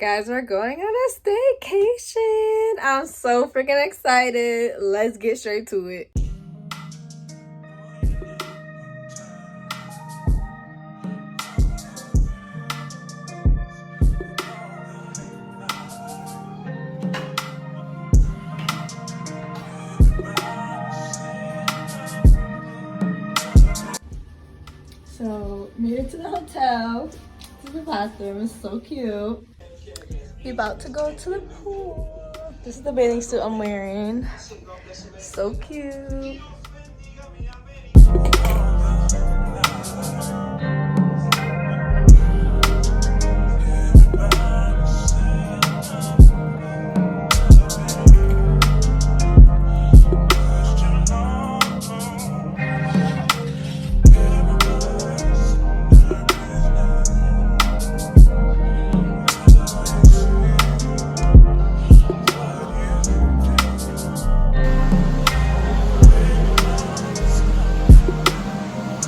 Guys, we're going on a staycation. I'm so freaking excited. Let's get straight to it. So, made it to the hotel. This is the bathroom. It's so cute. We about to go to the pool. This is the bathing suit I'm wearing. So cute.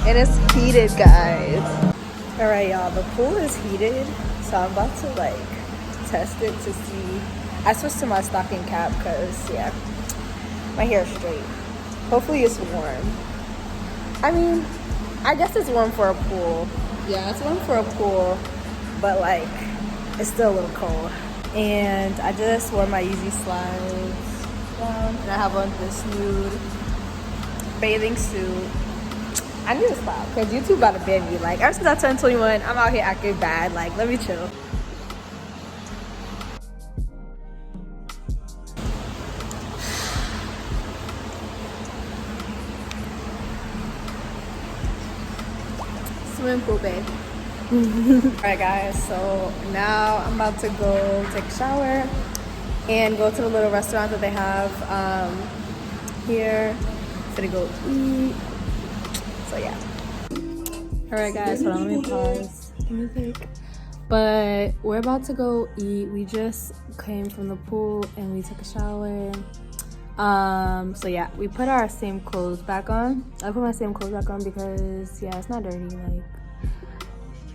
And it's heated, guys. All right, y'all, the pool is heated, so I'm about to like test it to see. I switched to my stocking cap because yeah, my hair is straight. Hopefully it's warm. I mean, I guess it's warm for a pool. Yeah, it's warm for a pool, but like it's still a little cold. And I just wore my Yeezy slides down, and I have on this nude bathing suit. I need to stop because YouTube about to ban me. Like, ever since I turned 21, I'm out here acting bad. Like, let me chill. Swimming pool, babe. Alright, guys, so now I'm about to go take a shower and go to the little restaurant that they have here. I'm gonna go eat. So yeah. Alright guys, hold on, let me pause the music. But we're about to go eat. We just came from the pool and we took a shower. So yeah, we put our same clothes back on. I put my same clothes back on because yeah, it's not dirty. Like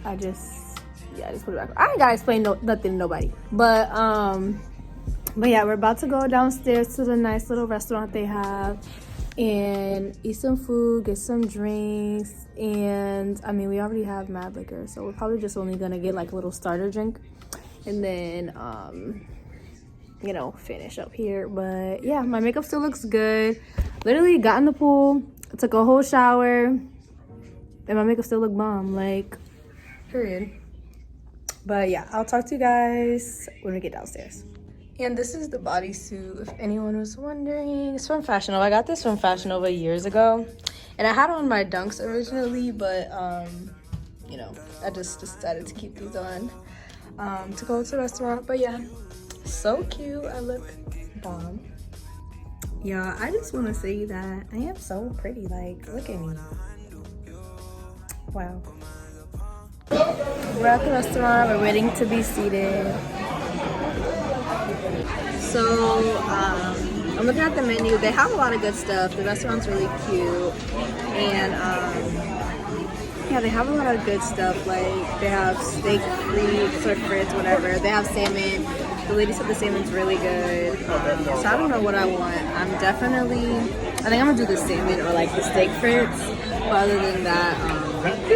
I just put it back on. I ain't gotta explain nothing to nobody. But yeah, we're about to go downstairs to the nice little restaurant they have and eat some food, get some drinks, and I mean we already have mad liquor, so we're probably just only gonna get like a little starter drink and then you know, finish up here. But yeah, my makeup still looks good. Literally got in the pool, took a whole shower, and my makeup still look bomb, like period. But yeah, I'll talk to you guys when we get downstairs. And this is the bodysuit, if anyone was wondering. It's from Fashion Nova. I got this from Fashion Nova years ago. And I had on my Dunks originally, but, you know, I just decided to keep these on to go to the restaurant. But yeah, so cute. I look bomb. Yeah, I just want to say that I am so pretty. Like, look at me. Wow. We're at the restaurant. We're waiting to be seated. So I'm looking at the menu. They have a lot of good stuff. The restaurant's really cute, and yeah, they have a lot of good stuff. Like they have steak, frites, or frits, whatever. They have salmon. The lady said the salmon's really good. So I don't know what I want. I think I'm gonna do the salmon or like the steak frits. But other than that,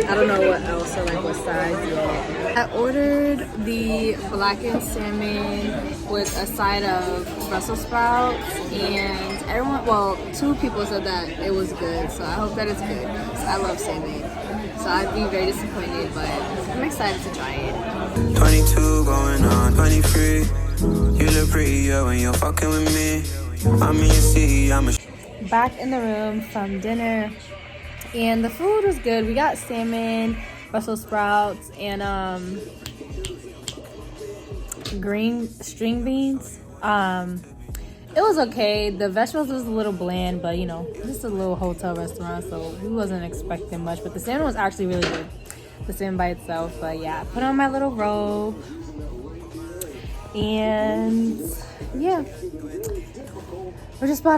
I don't know what else or like what size yet. I ordered the blackened salmon with a side of Brussels sprouts, and everyone, well, 2 people said that it was good, so I hope that it's good. So I love salmon, so I'd be very disappointed, but I'm excited to try it. 22 going on 23. You look prettier when you're fucking with me. I'm in your city, I'm a back in the room from dinner, and the food was good. We got salmon, Brussels sprouts, and green string beans. It was okay. The vegetables was a little bland, but you know, just a little hotel restaurant, so we wasn't expecting much. But the salmon was actually really good, the salmon by itself. But yeah, I put on my little robe, and yeah, we're just about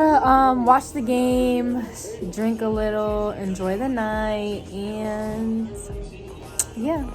to watch the game, drink a little, enjoy the night, and yeah.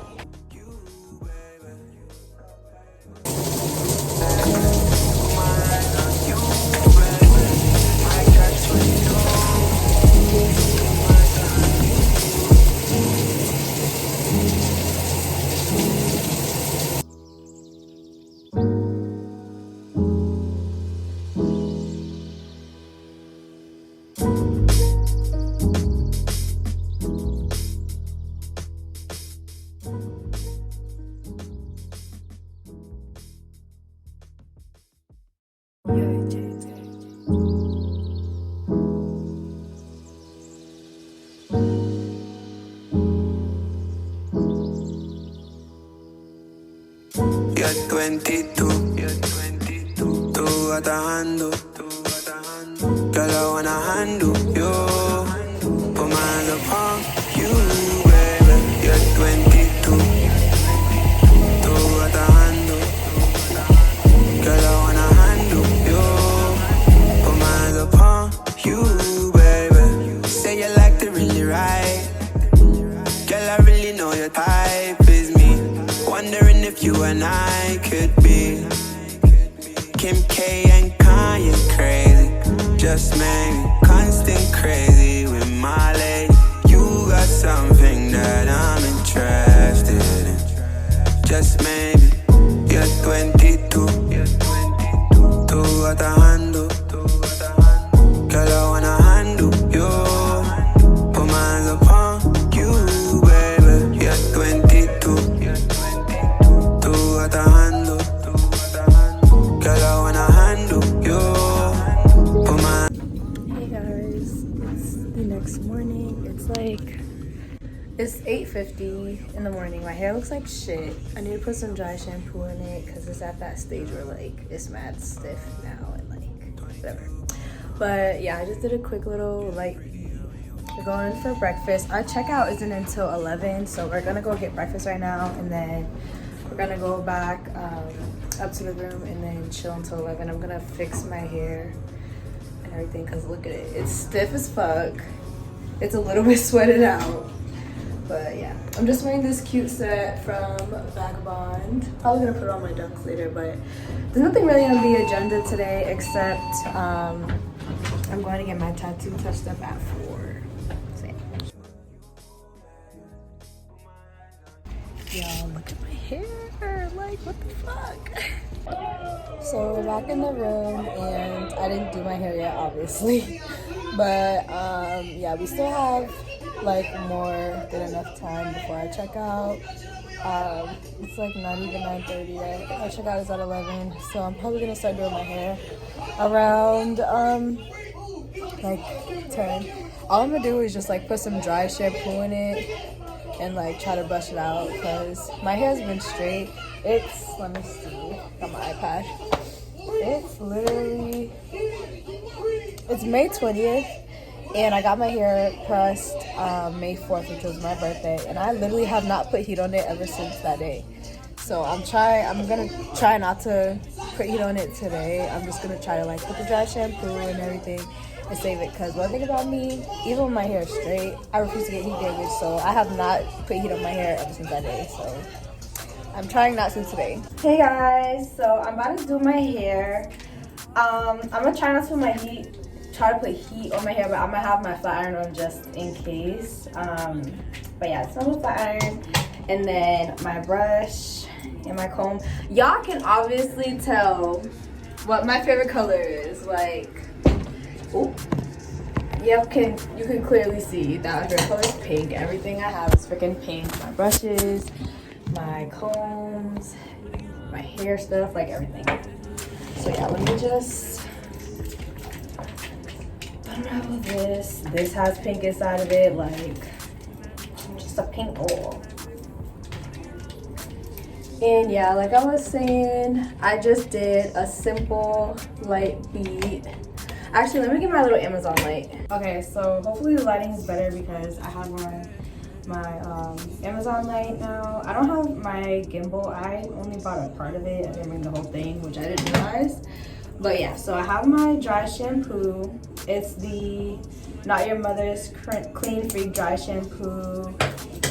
you're 22. Tú atajando. Girl, I wanna handle you. Put my hands upon you, baby. You're 22. Tú atajando. Girl, I wanna handle you. Put my hands upon you, baby. Say you like to really ride. Girl, I really know your type is me. Wondering if you and I could be Kim K and Kanye crazy. Just maybe constant crazy with my lady. You got something that I'm interested in. Just maybe you're 22. Tú atajando. Girl, I wanna handle you. Put my hands upon you, baby. You're 22. Tú atajando. Girl, I wanna handle you. Put my Hey guys, it's the next morning. It's 8:50 in the morning. My hair looks like shit. I need to put some dry shampoo in it because it's at that stage where like it's mad stiff now and like whatever. But yeah, I just did a quick little like we're going for breakfast. Our checkout isn't until 11, so we're gonna go get breakfast right now and then we're gonna go back up to the room and then chill until 11. I'm gonna fix my hair and everything because look at it, it's stiff as fuck. It's a little bit sweated out, but yeah, I'm just wearing this cute set from Vagabond. Probably gonna put on my dunks later, but there's nothing really on the agenda today except I'm going to get my tattoo touched up at 4. So yeah. Y'all, look at my hair, like what the fuck? So we're back in the room and I didn't do my hair yet, obviously. But yeah, we still have like more than enough time before I check out. It's like not even 9:30 yet. My checkout is at 11, so I'm probably gonna start doing my hair around like 10. All I'm gonna do is just like put some dry shampoo in it and like try to brush it out because my hair's been straight. It's, let me see, on my iPad. It's literally, it's May 20th and I got my hair pressed May 4th, which was my birthday, and I literally have not put heat on it ever since that day. So I'm gonna try not to put heat on it today. I'm just gonna try to like put the dry shampoo and everything and save it, because one thing about me, even when my hair is straight, I refuse to get heat damage, so I have not put heat on my hair ever since that day, so I'm trying not to today. Hey guys, so I'm about to do my hair. I'm gonna try not to put heat on my hair, but I'm gonna have my flat iron on just in case. But yeah, so I'm gonna flat iron, and then my brush and my comb. Y'all can obviously tell what my favorite color is. Like, oh, you can clearly see that my favorite color is pink. Everything I have is freaking pink. My brushes, my combs, my hair stuff, like everything. So yeah, let me just unravel this. This has pink inside of it, like just a pink ball. And yeah, like I was saying, I just did a simple light beat. Actually, let me get my little Amazon light. Okay, so hopefully the lighting is better because I have my Amazon light now. I don't have my gimbal. I only bought a part of it. I didn't bring the whole thing, which I didn't realize. But yeah, so I have my dry shampoo. It's the Not Your Mother's Clean Free Dry Shampoo.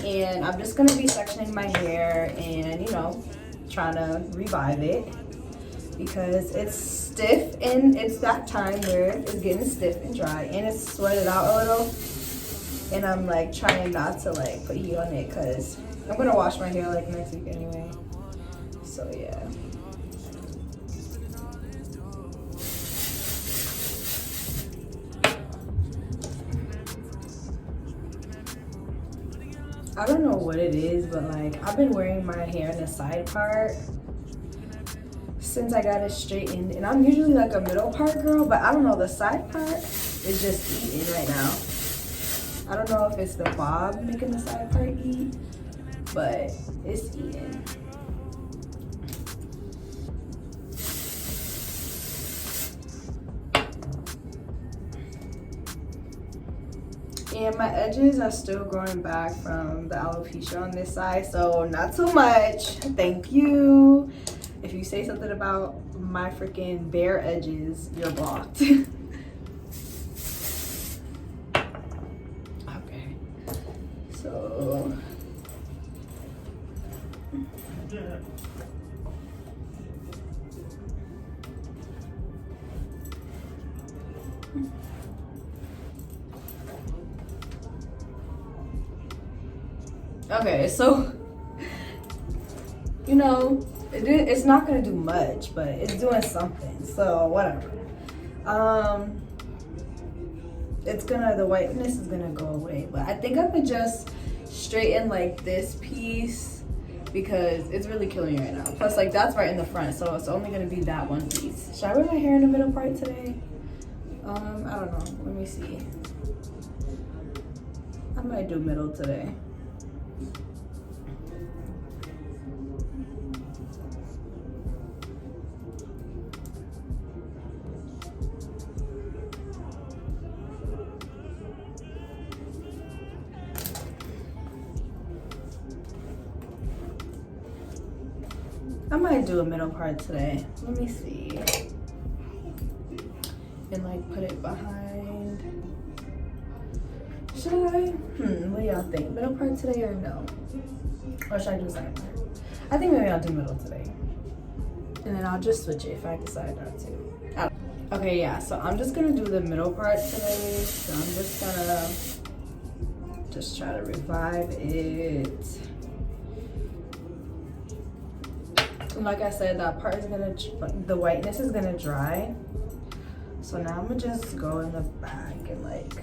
And I'm just gonna be sectioning my hair and, you know, trying to revive it because it's stiff and it's that time where it's getting stiff and dry and it's sweated out a little. And I'm like trying not to like put heat on it because I'm gonna wash my hair like next week anyway. So yeah. I don't know what it is, but like I've been wearing my hair in the side part since I got it straightened, and I'm usually like a middle part girl, but I don't know, the side part is just eating right now. I don't know if it's the bob making the side part eat, but it's eating. And my edges are still growing back from the alopecia on this side, so not too much. Thank you. If you say something about my freaking bare edges, you're blocked. Okay, so okay, so you know, it's not gonna do much, but it's doing something, so whatever. It's gonna, the whiteness is gonna go away, but I think I'm gonna just straighten like this piece because it's really killing me right now. Plus, like, that's right in the front, so it's only gonna be that one piece. Should I wear my hair in the middle part today? I don't know. Let me see. I might do middle today. I might do a middle part today. Let me see. And like put it behind. Should I? What do y'all think? Middle part today or no? Or should I do side part? I think maybe I'll do middle today. And then I'll just switch it if I decide not to. Okay, yeah, so I'm just gonna do the middle part today. So I'm just gonna try to revive it. Like I said, that part is gonna, the whiteness is gonna dry. So now I'm gonna just go in the back and like,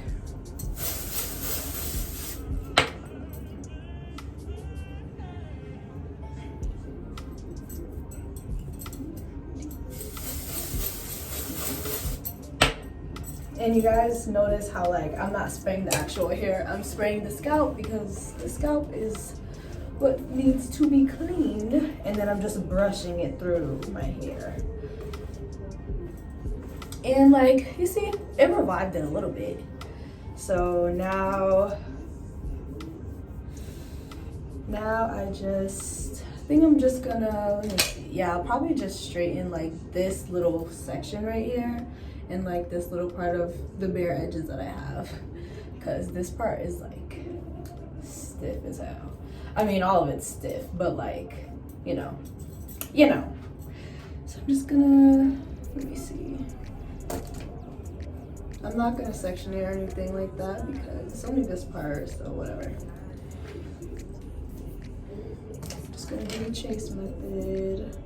and you guys notice how like I'm not spraying the actual hair, I'm spraying the scalp because the scalp is what needs to be cleaned, and then I'm just brushing it through my hair. And like, you see, it revived it a little bit. So now I think I'm just gonna, let me see. Yeah, I'll probably just straighten like this little section right here and like this little part of the bare edges that I have, because this part is like stiff as hell. I mean, all of it's stiff, but like, you know. So I'm just gonna, let me see. I'm not gonna section it or anything like that because it's only this part, so whatever. Just gonna do the chase method.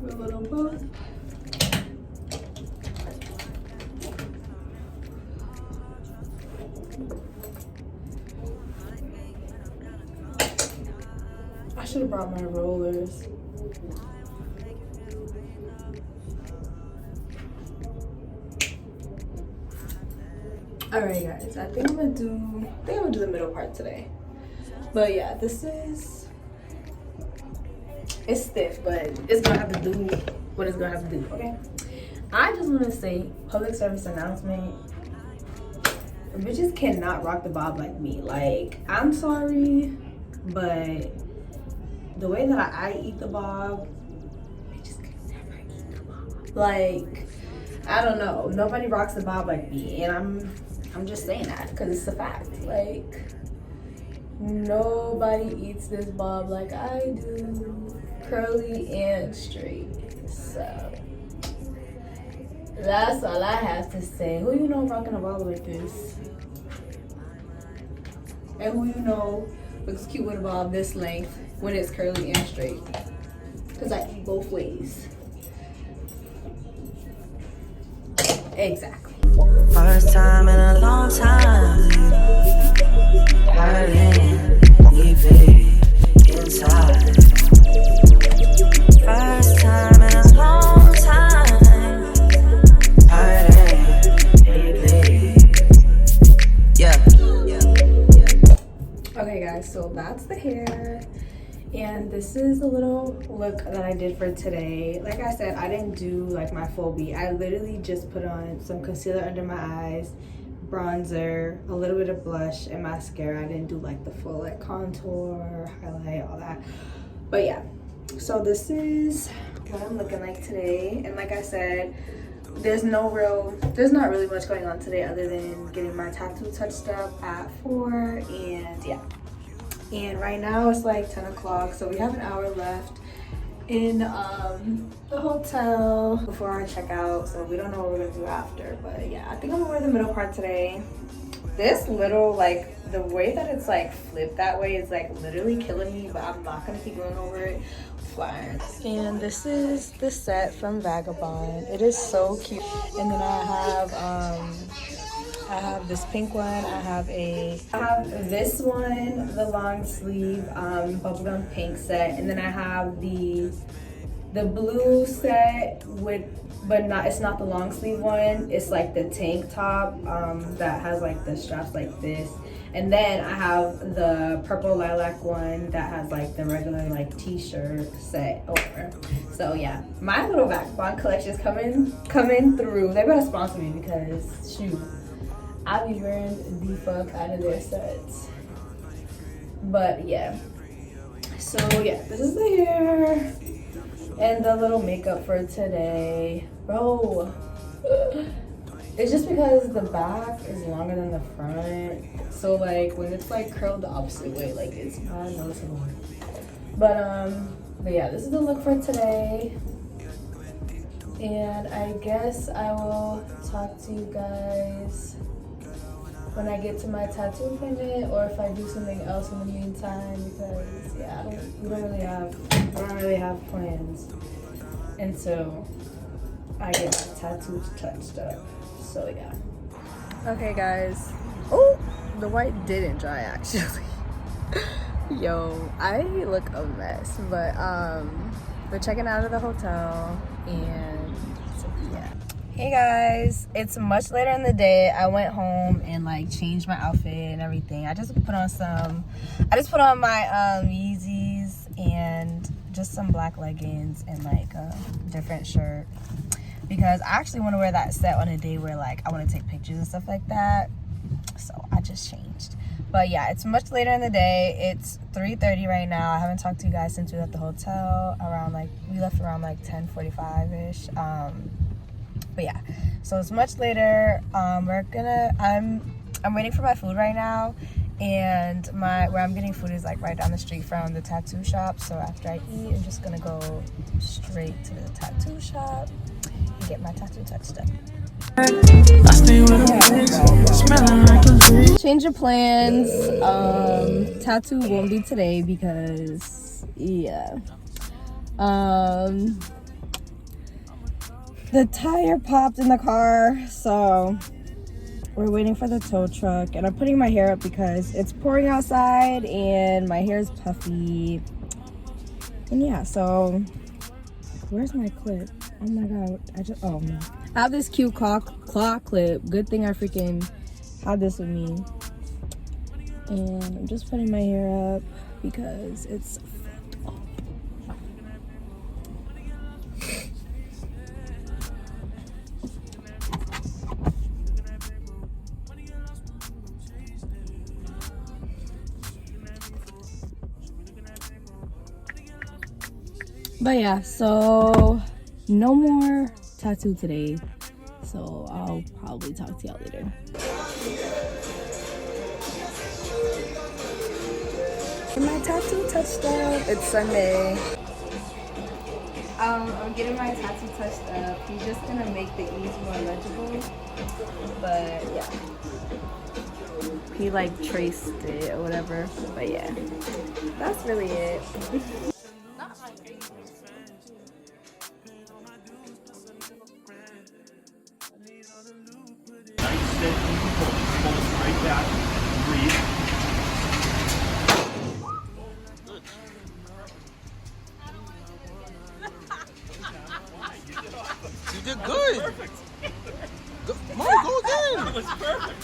Give it a little both. I should have brought my rollers. Alright guys, I think I'm gonna do the middle part today. But yeah, it's stiff, but it's gonna have to do what it's gonna have to do, okay? I just wanna say, public service announcement, bitches cannot rock the bob like me. Like, I'm sorry, but the way that I eat the bob, bitches can never eat the bob. Like, I don't know, nobody rocks the bob like me, and I'm just saying that because it's a fact. Like, nobody eats this bob like I do, curly and straight. So that's all I have to say. Who you know rocking a bob like this? And who you know looks cute with a bob this length when it's curly and straight? Because I eat both ways. Exactly. First time in a long time. Hurting, leaving inside. First time in a long time. Hurting, leaving. Yeah. Okay guys, so that's the hair. And this is the little look that I did for today. Like I said, I didn't do like my full beat. I literally just put on some concealer under my eyes, bronzer, a little bit of blush, and mascara. I didn't do like the full like contour, highlight, all that. But yeah, so this is what I'm looking like today. And like I said, there's not really much going on today other than getting my tattoo touched up at 4, and yeah. And right now it's like 10 o'clock, so we have an hour left in the hotel before I check out. So we don't know what we're gonna do after, but yeah, I think I'm gonna wear the middle part today. This little, like, the way that it's like flipped that way is like literally killing me, but I'm not gonna keep going over it. Fine. And this is the set from Vagabond. It is so cute. And then I have this pink one. I have this one, the long sleeve bubblegum pink set, and then I have the blue set with, but it's not the long sleeve one. It's like the tank top that has like the straps like this, and then I have the purple lilac one that has like the regular like t-shirt set over. So yeah, my little Vagabond collection is coming through. They better sponsor me because shoot, I'll be wearing the fuck out of their sets. But yeah, so yeah, this is the hair and the little makeup for today. Bro, it's just because the back is longer than the front, so like when it's like curled the opposite way, like it's not noticeable. But yeah, this is the look for today, and I guess I will talk to you guys when I get to my tattoo appointment, or if I do something else in the meantime, because yeah, we don't really have plans until I get my tattoos touched up. So yeah. Okay guys. Oh, the white didn't dry actually. Yo, I look a mess, but we're checking out of the hotel, and yeah. Hey guys, it's much later in the day. I went home and like changed my outfit and everything. I just put on my Yeezys and just some black leggings and like a different shirt, because I actually want to wear that set on a day where like I want to take pictures and stuff like that. So I just changed. But yeah, it's much later in the day. It's 3:30 right now. I haven't talked to you guys since we left the hotel we left around like 10:45ish. But yeah, so it's much later. I'm waiting for my food right now, and where I'm getting food is like right down the street from the tattoo shop. So after I eat, I'm just gonna go straight to the tattoo shop and get my tattoo touched up. Change of plans. Tattoo won't be today because yeah. The tire popped in the car, so we're waiting for the tow truck, and I'm putting my hair up because it's pouring outside and my hair is puffy. And yeah, so where's my clip? Oh my god, oh no. I have this cute claw clip. Good thing I freaking had this with me. And I'm just putting my hair up because it's fucked up. But yeah, so no more tattoo today, so I'll probably talk to y'all later. My tattoo touched up. It's Sunday. I'm getting my tattoo touched up. He's just gonna make the E's more legible, but yeah, he like traced it or whatever. But yeah, that's really it. You did good. Perfect. Go again. That was perfect.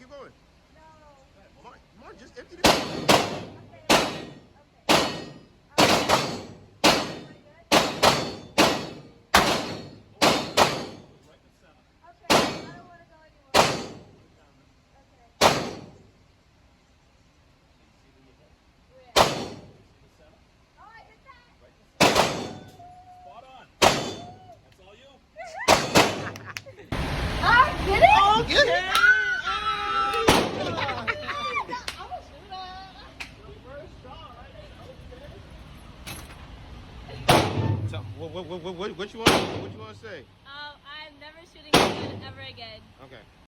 keep going. No. Mark, just empty this. Spot on. That's all you. Get it? So, what you want to say? I'm never shooting again ever again. Okay.